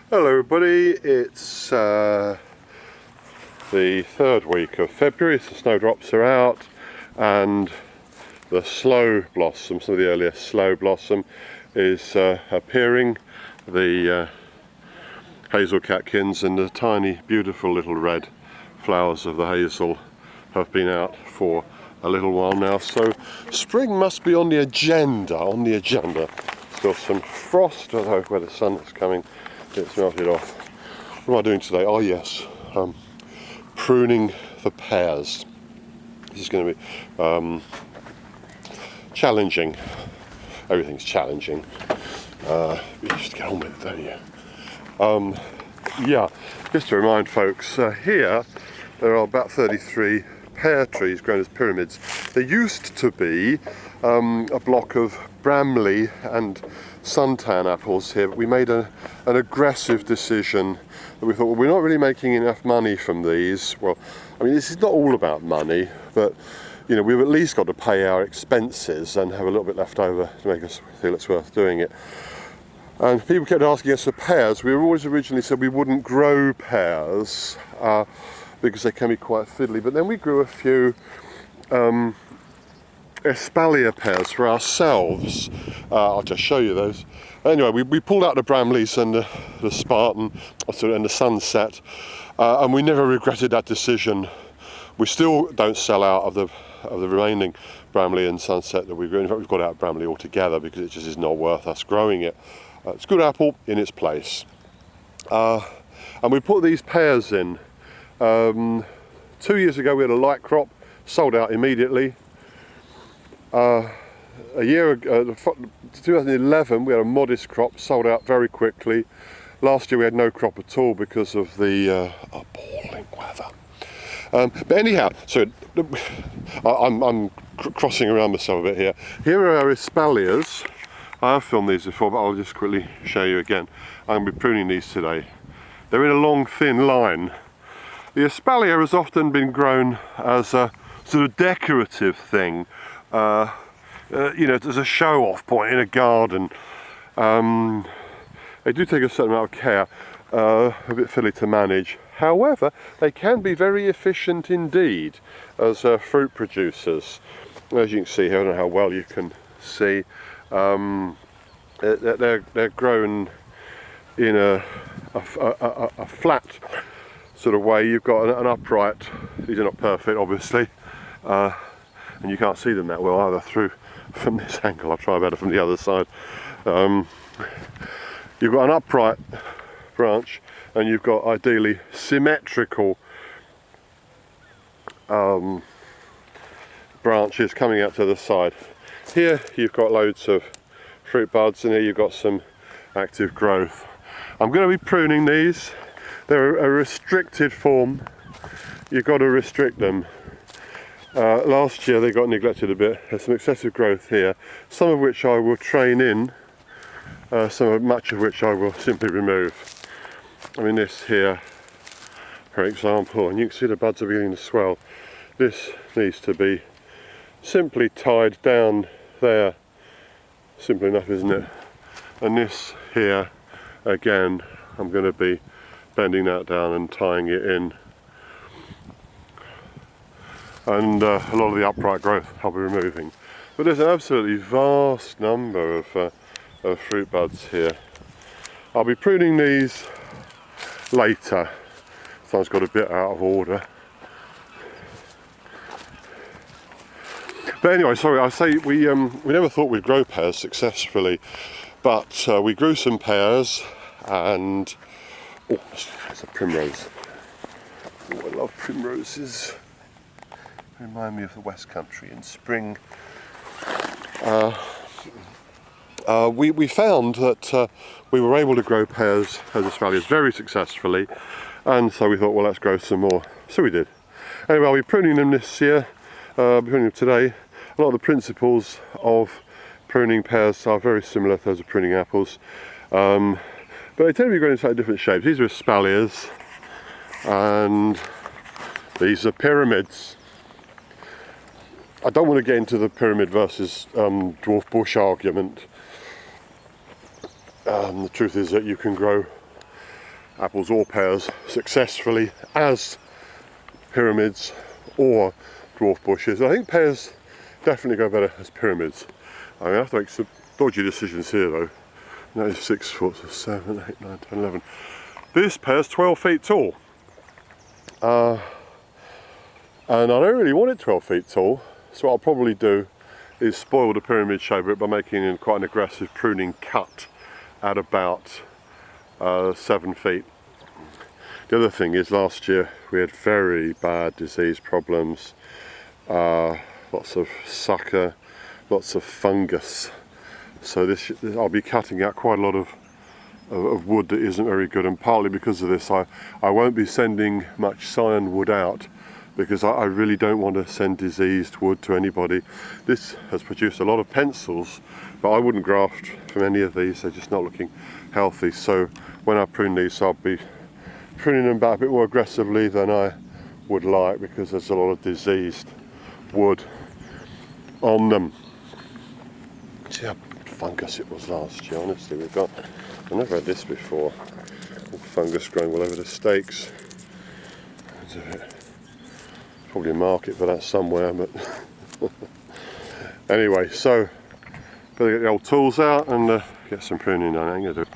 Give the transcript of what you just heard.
Hello everybody, it's the third week of February, so snowdrops are out and the slow blossom, some of the earliest slow blossom is appearing. The hazel catkins and the tiny beautiful little red flowers of the hazel have been out for a little while now, so spring must be on the agenda. It's got some frost, although where the sun is coming it's melted off. What am I doing today? Oh yes, pruning the pears. This is going to be challenging. Everything's challenging. You just get on with it, don't you? Yeah, just to remind folks, here there are about 33 pear trees grown as pyramids. There used to be a block of Bramley and Sunset apples here, but we made an aggressive decision that we thought, well, we're not really making enough money from these. Well, I mean, this is not all about money, but you know, we've at least got to pay our expenses and have a little bit left over to make us feel it's worth doing it. And people kept asking us for pears. We always originally said we wouldn't grow pears because they can be quite fiddly, but then we grew a few espalier pears for ourselves. I'll just show you those. Anyway, we pulled out the Bramleys and the Spartan and the Sunset, and we never regretted that decision. We still don't sell out of the remaining Bramley and Sunset that we grew. In fact, we've got out Bramley altogether because it just is not worth us growing it. It's a good apple in its place. And we put these pears in. 2 years ago we had a light crop, sold out immediately. A year ago, 2011, we had a modest crop, sold out very quickly. Last year we had no crop at all because of the appalling weather. But anyhow, so I'm crossing around myself a bit here. Here are our espaliers. I have filmed these before, but I'll just quickly show you again. I'm going to be pruning these today. They're in a long, thin line. The espalier has often been grown as a sort of decorative thing. You know, as a show-off point in a garden. They do take a certain amount of care, a bit fiddly to manage. However, they can be very efficient indeed as fruit producers. As you can see here, I don't know how well you can see, they're grown in a flat sort of way. You've got an upright, these are not perfect obviously, and you can't see them that well either from this angle. I'll try better from the other side. You've got an upright branch and you've got ideally symmetrical branches coming out to the side. Here you've got loads of fruit buds and here you've got some active growth. I'm going to be pruning these. They're a restricted form. You've got to restrict them. Last year they got neglected a bit. There's some excessive growth here, some of which I will train in, much of which I will simply remove. I mean, this here, for example, and you can see the buds are beginning to swell. This needs to be simply tied down there. Simple enough, isn't it? And this here, again, I'm going to be bending that down and tying it in. And a lot of the upright growth I'll be removing. But there's an absolutely vast number of fruit buds here. I'll be pruning these later, so I've got a bit out of order. But anyway, sorry, I say we never thought we'd grow pears successfully, but we grew some pears and oh, there's a primrose. Oh, I love primroses. Remind me of the West Country in spring. We found that we were able to grow pears as espaliers very successfully, and so we thought, well, let's grow some more. So we did. Anyway, I'll be pruning them this year, pruning them today. A lot of the principles of pruning pears are very similar to those of pruning apples, but they tend to be grown in slightly different shapes. These are espaliers, and these are pyramids. I don't want to get into the pyramid versus dwarf bush argument. The truth is that you can grow apples or pears successfully as pyramids or dwarf bushes. I think pears definitely go better as pyramids. I'm going to have to make some dodgy decisions here though. That is 6 foot, so 7, 8, 9, 10, 11. This pear's 12 feet tall. And I don't really want it 12 feet tall, so what I'll probably do is spoil the pyramid shape of it by making it quite an aggressive pruning cut at about 7 feet. The other thing is last year we had very bad disease problems, lots of sucker, lots of fungus. So I'll be cutting out quite a lot of wood that isn't very good, and partly because of this I won't be sending much cyan wood out because I really don't want to send diseased wood to anybody. This has produced a lot of pencils, but I wouldn't graft from any of these, they're just not looking healthy. So when I prune these, I'll be pruning them back a bit more aggressively than I would like because there's a lot of diseased wood on them. See how fungus it was last year, honestly. I've never had this before. Fungus growing all over the stakes. Probably a market for that somewhere, but anyway, so better get the old tools out and get some pruning done.